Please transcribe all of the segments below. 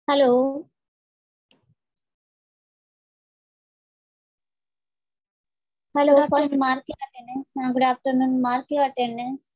Hello hello Good first afternoon. Mark your attendance. हाँ, good afternoon. Mark your attendance.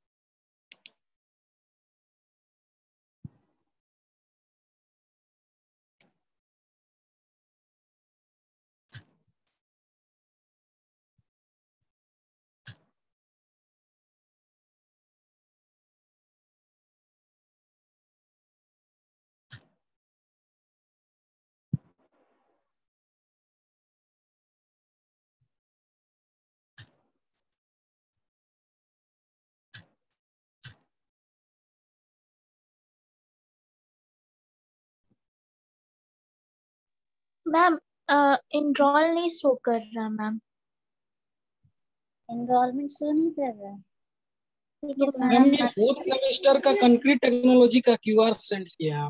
Ma'am enrol नहीं show कर रहा ma'am. Enrolment show नहीं कर रहा। ठीक है, नो मैम। तुम्हारा मैम ये मार्क। फोर्थ सेमेस्टर का कंक्रीट टेक्नोलॉजी का क्यूआर सेंड किया है।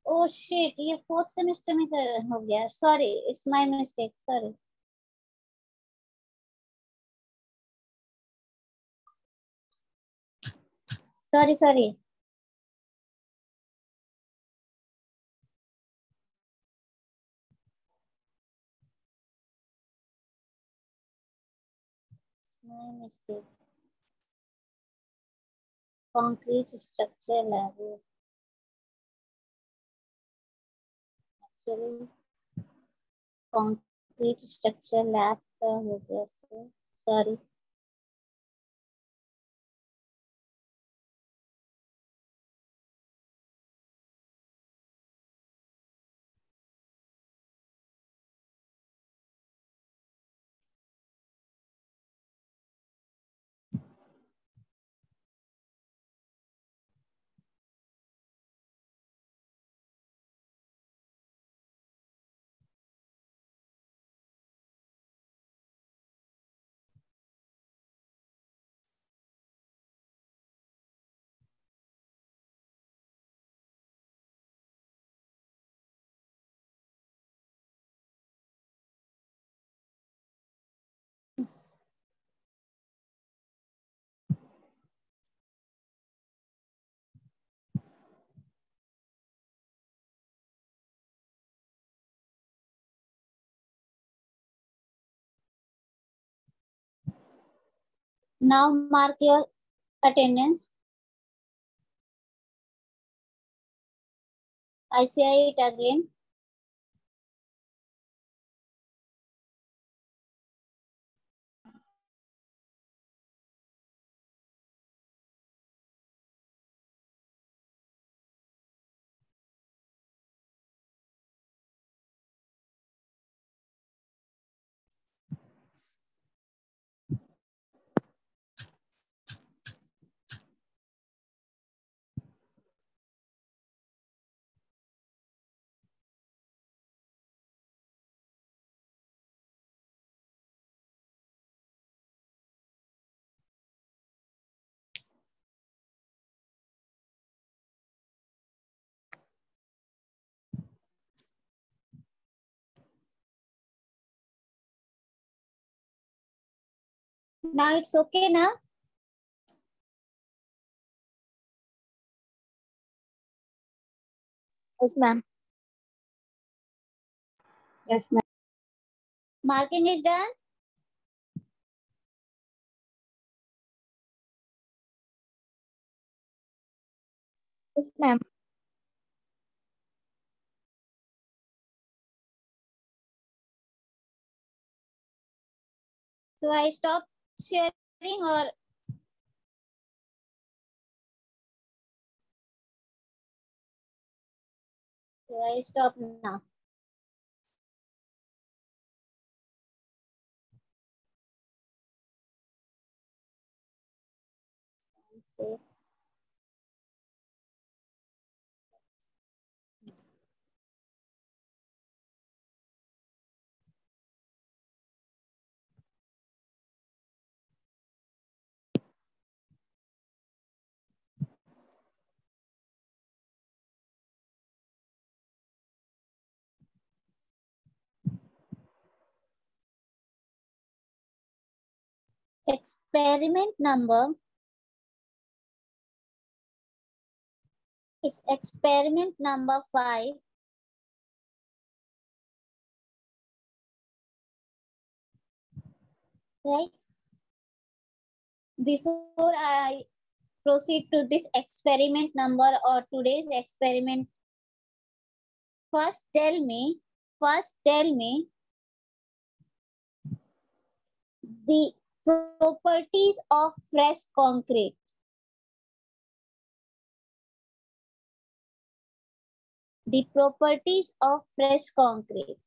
ओ शिट, ये फोर्थ सेमेस्टर में हो गया। Sorry, it's my mistake. Sorry. Sorry sorry. My mistake. Concrete structure lab. Actually concrete structure lab का हो गया। Sorry. Now mark your attendance. I say it again. Now it's okay now. Yes ma'am. Yes, ma'am. Marking is done. Yes ma'am. So I stop sharing or so I stop now. Say experiment number It's experiment number 5. Right? Before I proceed to this experiment number or today's experiment, first tell me the properties of fresh concrete. The properties of fresh concrete.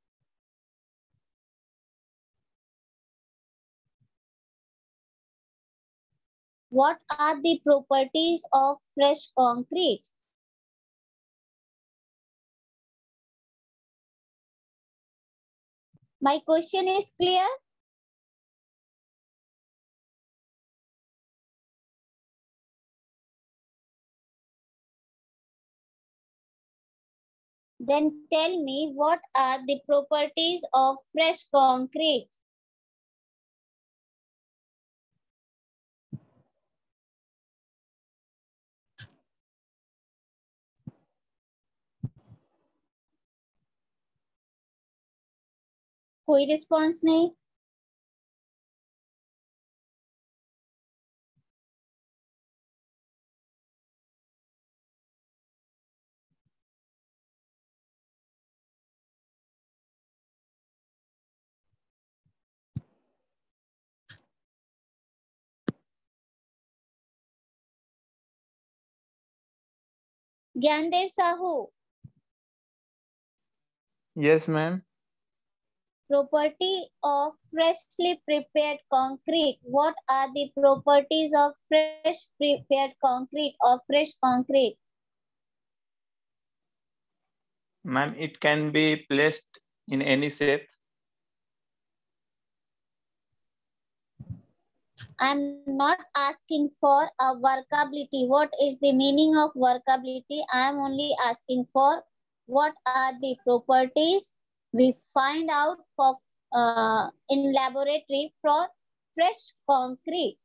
What are the properties of fresh concrete? My question is clear? Then tell me what are the properties of fresh concrete? कोई response नहीं. Gyandev Sahu. Yes, ma'am. Property of freshly prepared concrete. What are the properties of fresh prepared concrete or fresh concrete? Ma'am, it can be placed in any shape. I'm not asking for a workability. What is the meaning of workability? I am only asking for what are the properties we find out for in laboratory for fresh concrete.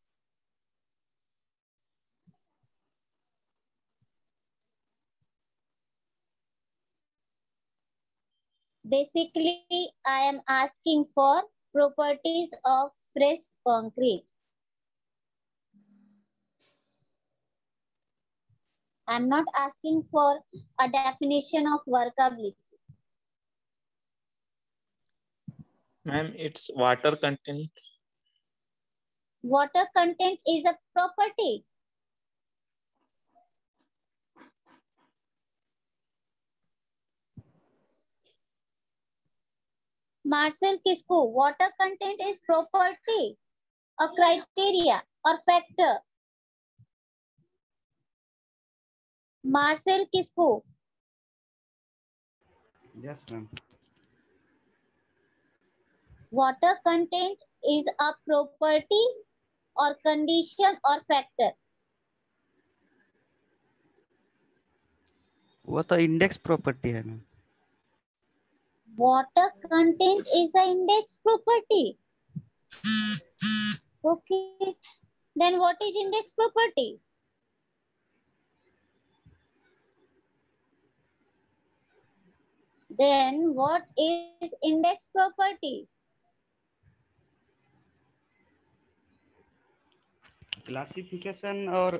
Basically, I am asking for properties of fresh concrete. I'm not asking for a definition of workability. Ma'am, it's water content. Water content is a property. Marcel Kisku, water content is property, a criteria or factor. Marcel Kisku. Yes, ma'am. Water content is a property or condition or factor. वो तो index property है ma'am. Water content is an index property. Okay. Then what is index property? Then what is index property? Classification और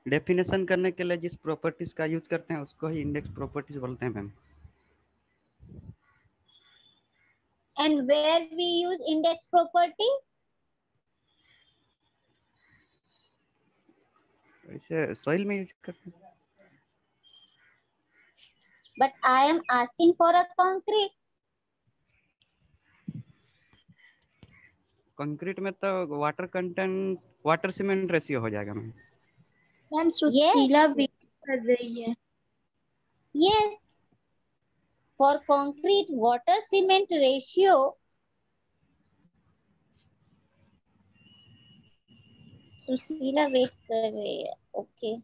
definition करने के लिए जिस properties का use करते हैं उसको ही इंडेक्स प्रॉपर्टीज बोलते हैं ma'am. And where we use index property? इसे सॉइल में यूज करते हैं. But I am asking for a concrete. Concrete में तो water content water cement ratio हो जाएगा मैम. मैम सुशीला वेट कर रही है. Yes. For concrete water cement ratio, Sushila wait कर रही है. Okay.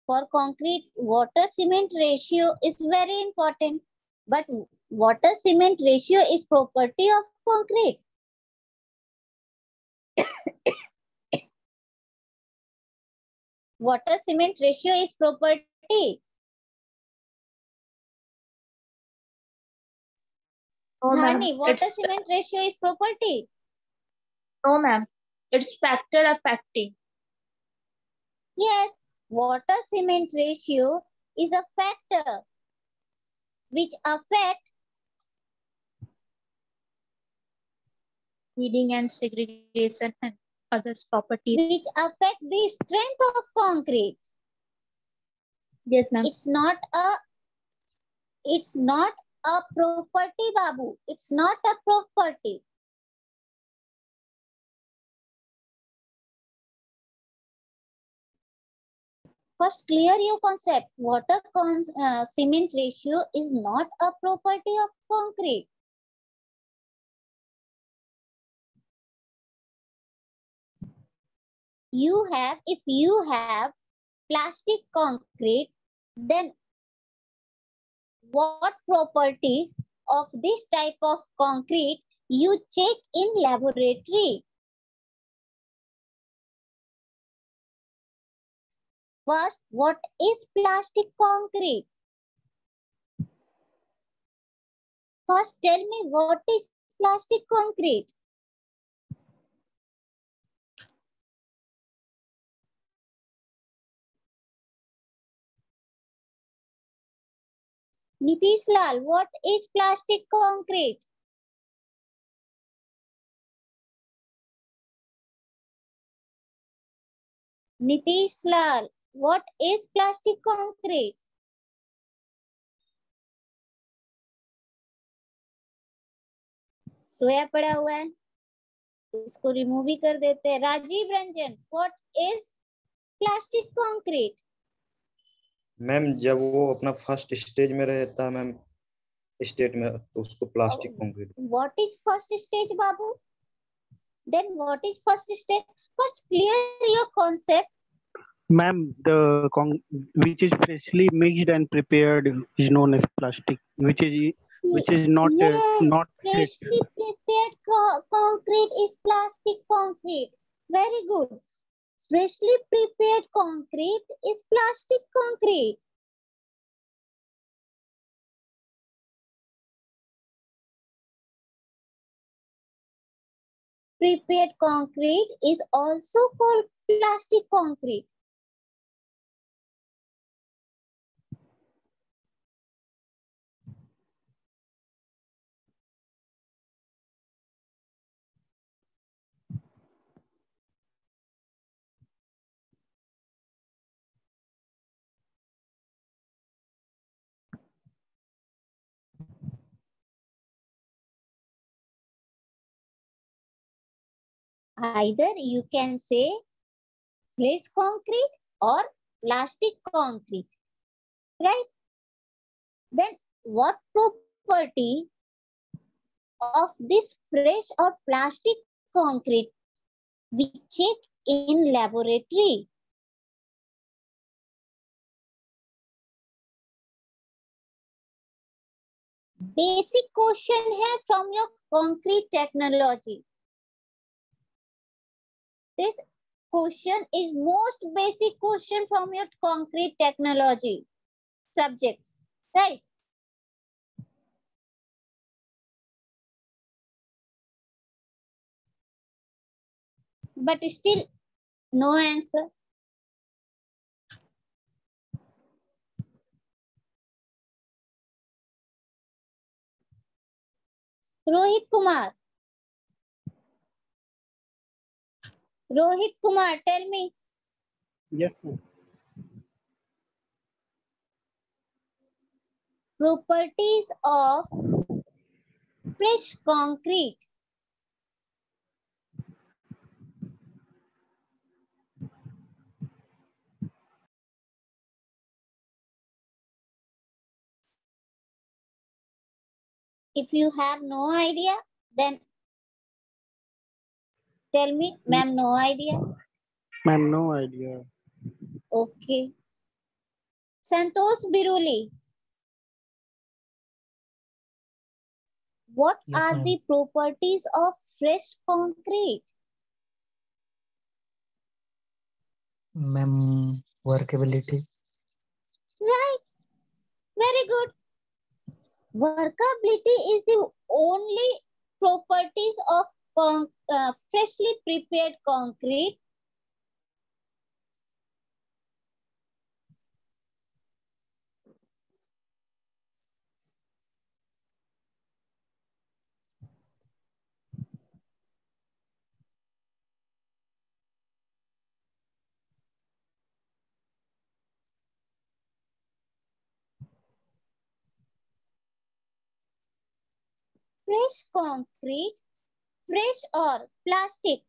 For concrete, water cement ratio is very important. But water cement ratio is property of concrete. water cement ratio is property? No, ma'am. Dhani, water It's cement ratio is property? no, ma'am. It's factor affecting. Yes, water cement ratio is a factor which affect Heating and segregation and other properties. the strength of concrete. Yes, ma'am. It's not a property, Babu. It's not a property. First, clear your concept. Cement ratio is not a property of concrete. If you have plastic concrete, then what properties of this type of concrete you check in laboratory? First, what is plastic concrete? First, tell me what is plastic concrete? Nitish Lal, what is plastic concrete? Nitish Lal, what is plastic concrete? सोया पड़ा हुआ है, इसको remove भी कर देते हैं. Rajiv Ranjan, what is plastic concrete? Ma'am जब वो अपना फर्स्ट स्टेज में रहता है मैम स्टेट में तो उसको plastic concrete. What is first stage, Babu? Then what is first stage? First clear your concept. Ma'am, which is freshly mixed and prepared is known as plastic, which is not Yes, not freshly prepared concrete is plastic concrete. Very good. Freshly prepared concrete is plastic concrete. Prepared concrete is also called plastic concrete. Either you can say fresh concrete or plastic concrete, right? Then what property of this fresh or plastic concrete we check in laboratory? Basic question है from your concrete technology. This question is most basic question from your concrete technology subject, right? But still no answer. Rohit Kumar. Rohit Kumar, tell me. Yes, ma'am. Properties of fresh concrete. If you have no idea, then tell me, ma'am, no idea. Ma'am, no idea. Okay. Santosh Biruli. What Yes, are ma'am. the properties of fresh concrete? Ma'am, Workability. Right. Very good. Workability is the only properties of freshly prepared concrete fresh concrete, fresh or plastic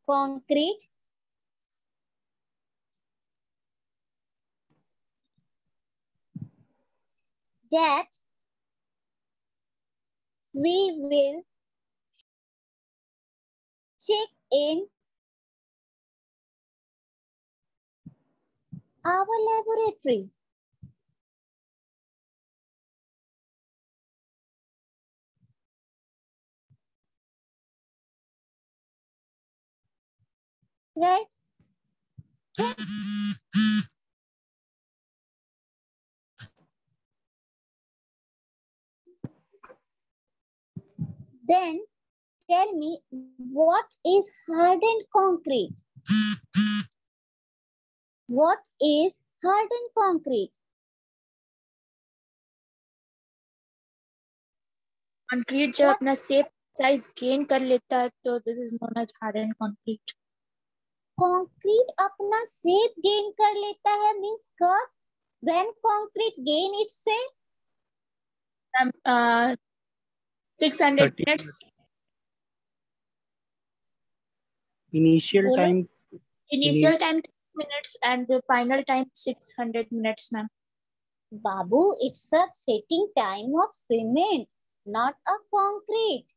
concrete that we will check in our laboratory. Right? Then tell me, what is hardened concrete? What is hardened concrete? Concrete जब अपना shape size gain कर लेता है तो this is known as harden concrete. Concrete अपना shape gain कर लेता है means कब? When concrete gain its shape? 600 30 minutes. Initial बोलो. time. Initial time 3 minutes and the final time 600 minutes, ma'am. Babu, it's a setting time of cement, not a concrete.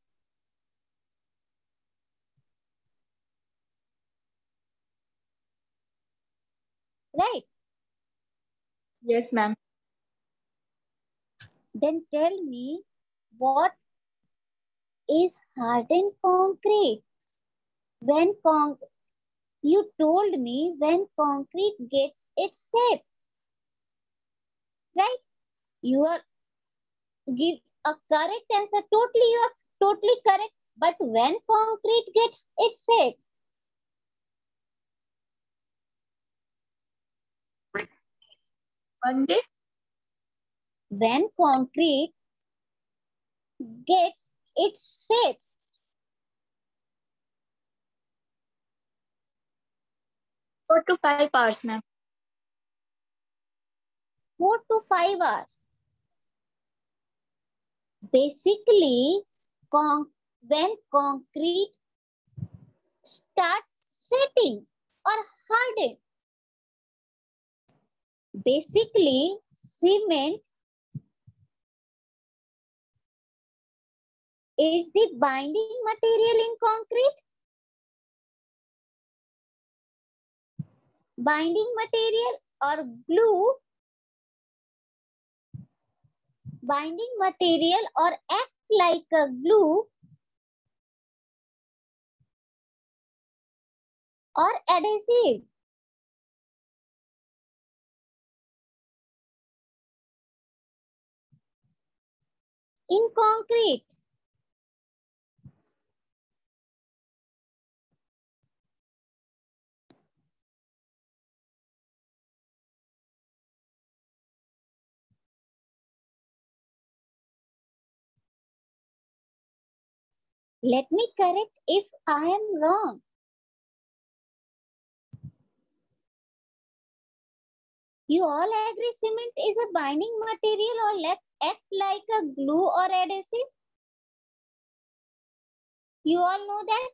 Right? Yes, ma'am. Then tell me, what is hardened concrete? When you told me when concrete gets its shape. Right? You are give a correct answer. Totally, you are totally correct. But when concrete gets its shape, One day. when concrete gets its shape, 4 to 5 hours, ma'am. 4 to 5 hours. Basically, when concrete starts setting or hardening, basically cement is the binding material in concrete. Binding material or glue, binding material or act like a glue or adhesive. In concrete. Let me correct if I am wrong. You all agree cement is a binding material or act like a glue or adhesive? You all know that?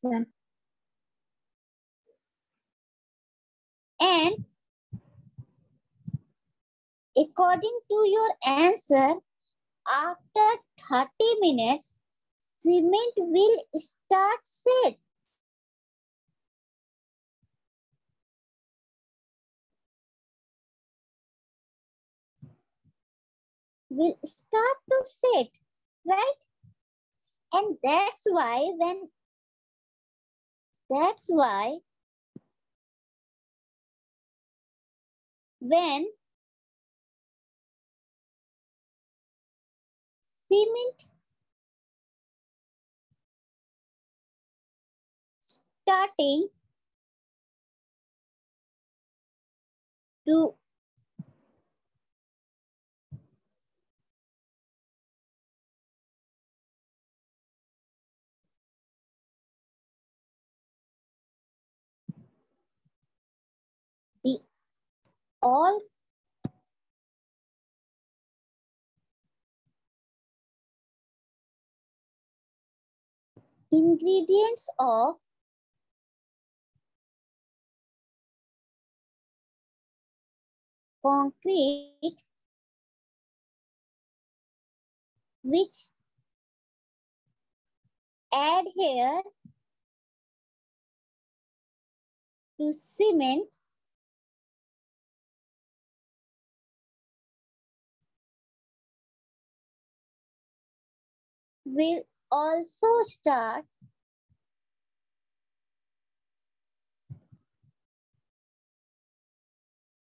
Yeah. And according to your answer, after 30 minutes, cement will start set. Will start to set, right? And that's why when cement starting to the all ingredients of concrete which adhere to cement will also start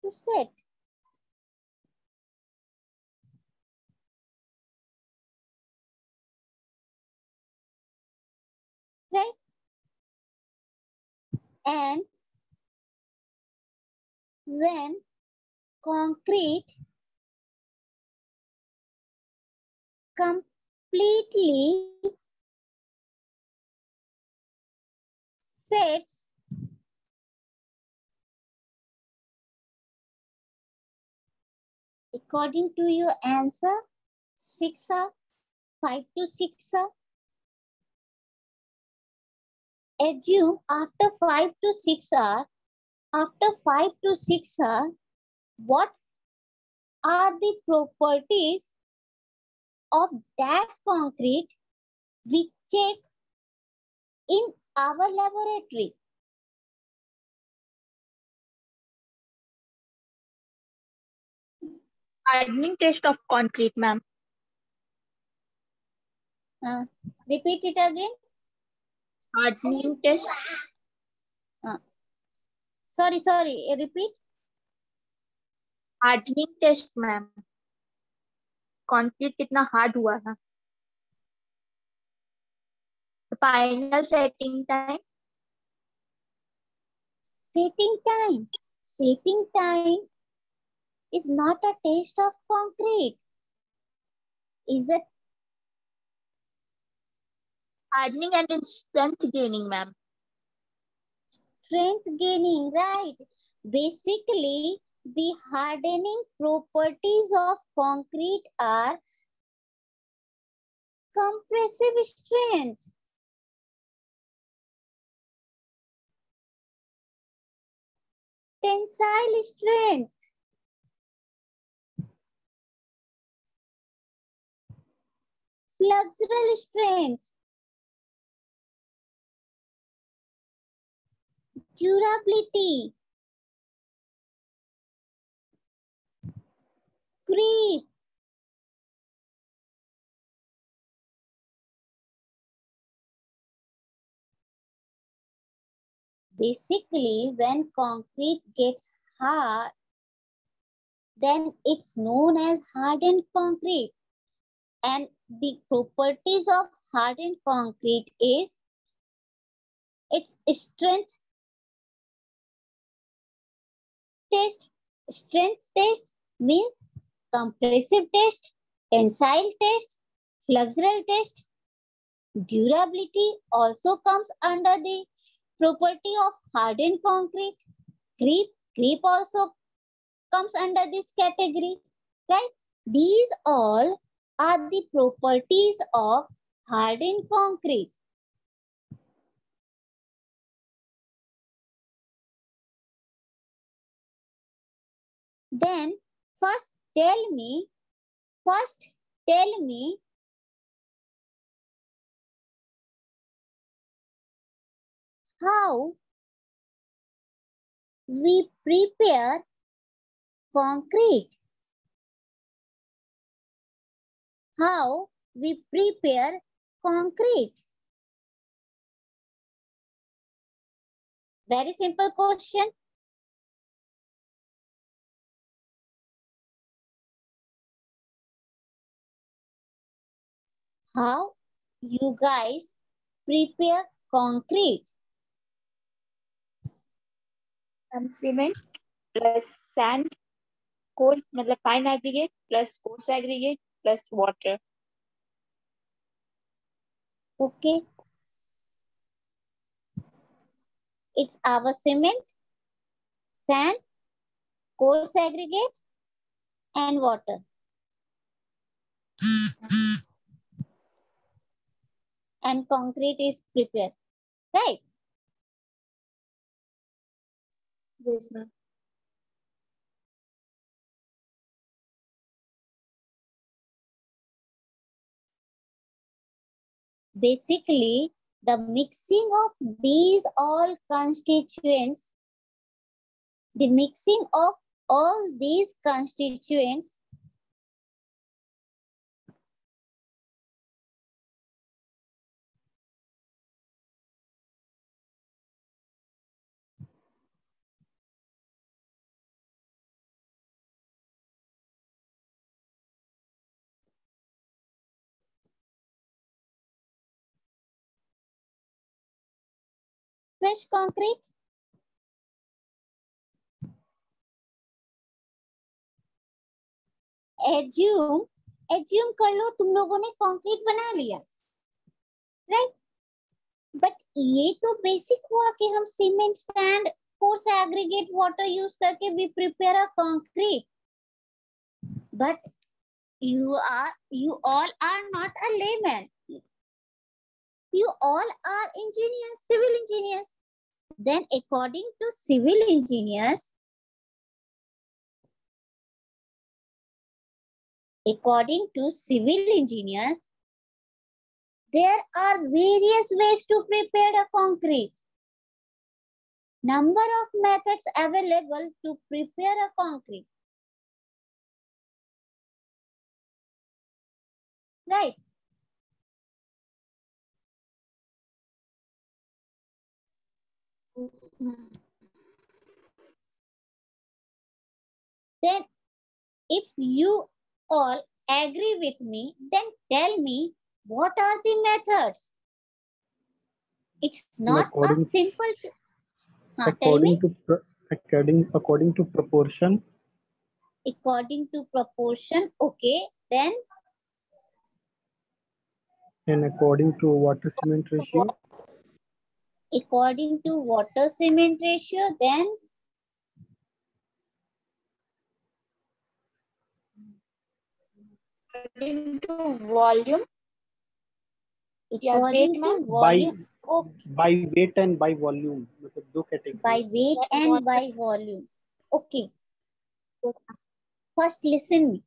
to set. Right? And when concrete completely sets, according to your answer, 6 hours, 5 to 6 hours. Assume after 5 to 6 hours, what are the properties of that concrete we check in our laboratory? Hardening test of concrete, ma'am. Repeat it again. Hardening test. Sorry, repeat. Hardening test, ma'am. Concrete कितना hard हुआ है. The final setting time. Setting time is not a test of concrete. Is it? Hardening and strength gaining, ma'am. Strength gaining, right. Basically, the hardening properties of concrete are compressive strength, tensile strength, flexural strength, durability, creep, basically when concrete gets hard, then it's known as hardened concrete. And the properties of hardened concrete is its strength test. Strength test means compressive test, tensile test, flexural test. Durability also comes under the property of hardened concrete. Creep also comes under this category, right? These all are the properties of hardened concrete. Then first tell me how we prepare concrete. How we prepare concrete. Very simple question. how you guys prepare concrete. Cement plus sand, coarse मतलब fine aggregate plus coarse aggregate plus water. Okay. It's our cement, sand, coarse aggregate, and water. And concrete is prepared. Right? Yes, ma'am. Basically, the mixing of these all constituents, the mixing of all these constituents fresh concrete. Assume कर लो तुम लोगों ने concrete बना लिया, right? But ये तो basic हुआ कि हम cement, sand, coarse aggregate, water use करके we prepare a concrete. But you all are not a layman. You all are engineers, civil engineers. Then according to civil engineers, there are various ways to prepare a concrete. Number of methods available to prepare a concrete. Right? Then if you all agree with me, then tell me what are the methods? It's not a simple. Tell me. According to proportion. According to proportion. Okay. Then. And according to water cement ratio. According to water cement ratio. Then. According to volume. According to volume. By weight and by volume. By weight and by volume. Okay. First listen me.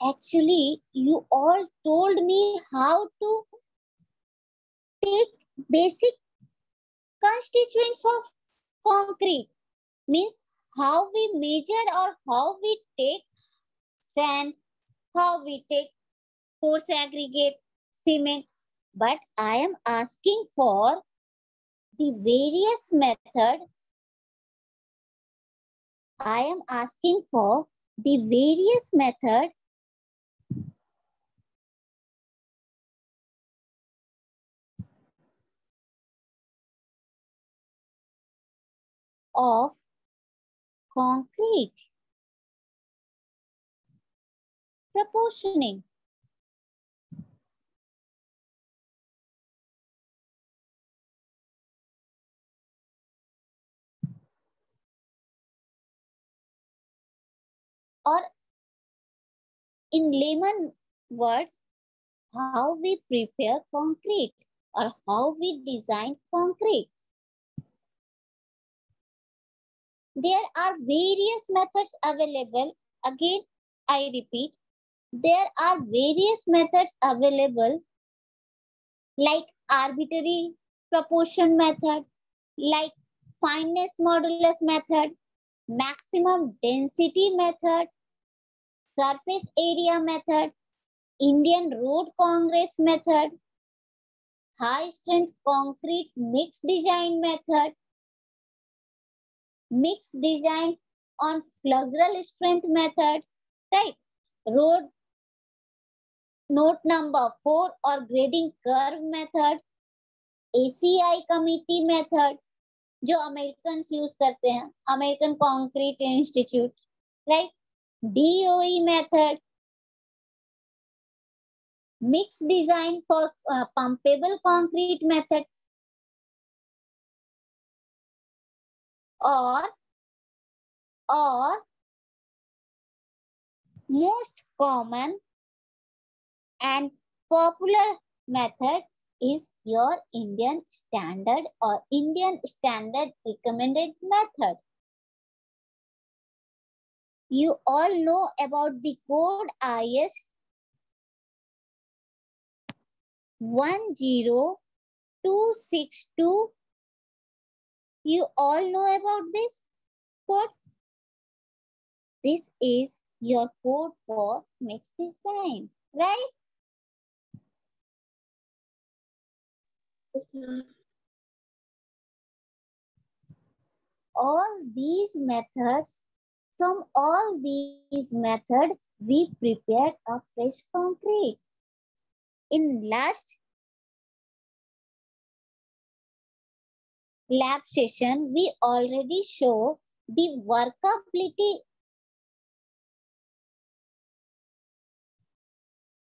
Actually, you all told me how to take basic constituents of concrete. Means how we measure or how we take sand, how we take coarse aggregate, cement. But I am asking for the various method. I am asking for the various method of concrete. Proportioning. Or in layman word, how we prepare concrete or how we design concrete. There are various methods available. Again, I repeat, there are various methods available like arbitrary proportion method, like fineness modulus method, maximum density method, surface area method, Indian Road Congress method, high strength concrete mix design method, mix design on flexural strength method, right? road note number 4 or grading curve method, ACI committee method जो American use करते हैं, American Concrete Institute, right, DOE method, mix design for pumpable concrete method, और most common and popular method is your Indian standard or Indian standard recommended method. You all know about the code IS 10262. You all know about this code. This is your code for mixed design, right? All these methods, from all these methods, we prepared a fresh concrete. In last lab session, we already show the workability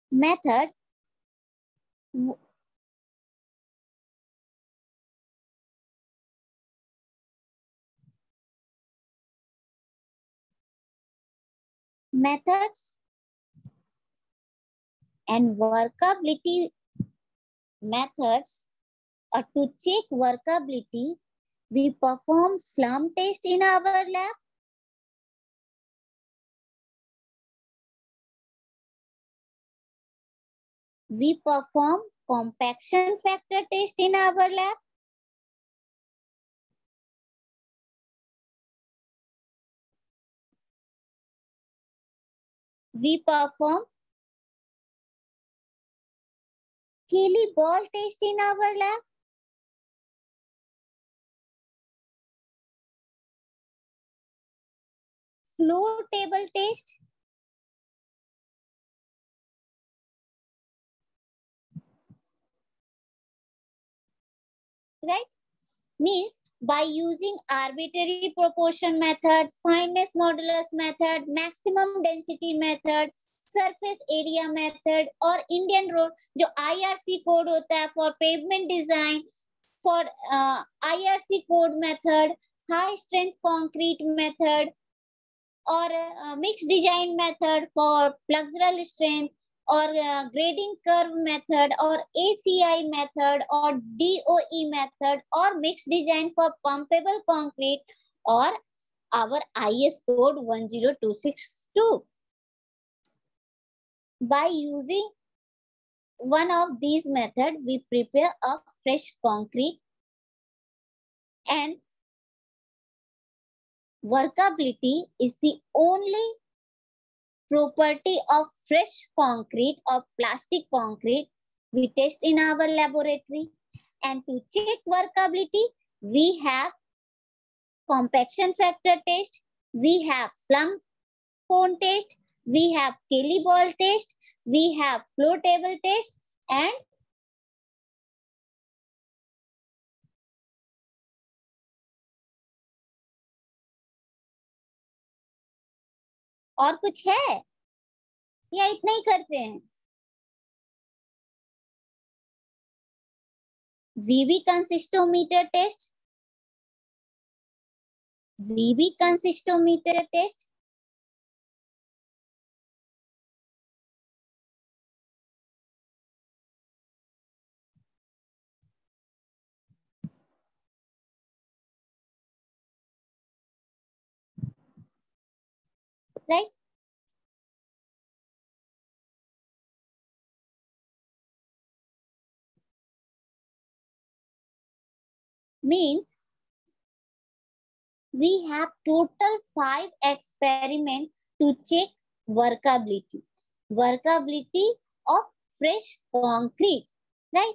method. Methods and workability methods. To check workability, we perform slump test in our lab. We perform compaction factor test in our lab. We perform Kelly ball test in our lab. Floor table test. Right? Means by using arbitrary proportion method, fineness modulus method, maximum density method, surface area method और Indian road जो IRC code होता है for pavement design, for IRC code method, high strength concrete method और mixed design method for flexural strength और grading curve method और ACI method और DOE method और mixed design for pumpable concrete और our IS code 10262. By using one of these methods, we prepare a fresh concrete, and workability is the only property of fresh concrete or plastic concrete we test in our laboratory. And to check workability, we have compaction factor test, we have slump cone test, we have Kelly ball test, we have floor table test, and और कुछ है या इतना ही करते हैं? VV consistometer test, VV consistometer test, right? Means we have total 5 experiments to check workability. Workability of fresh concrete, right?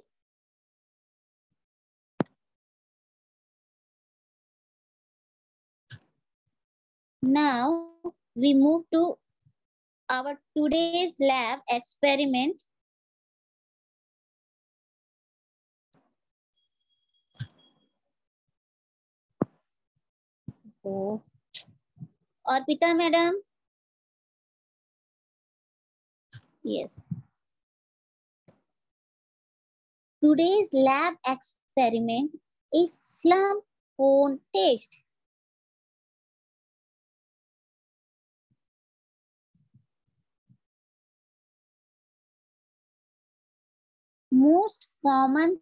Now we move to our today's lab experiment Arpita madam. Yes. Today's lab experiment is slum phone test. Most common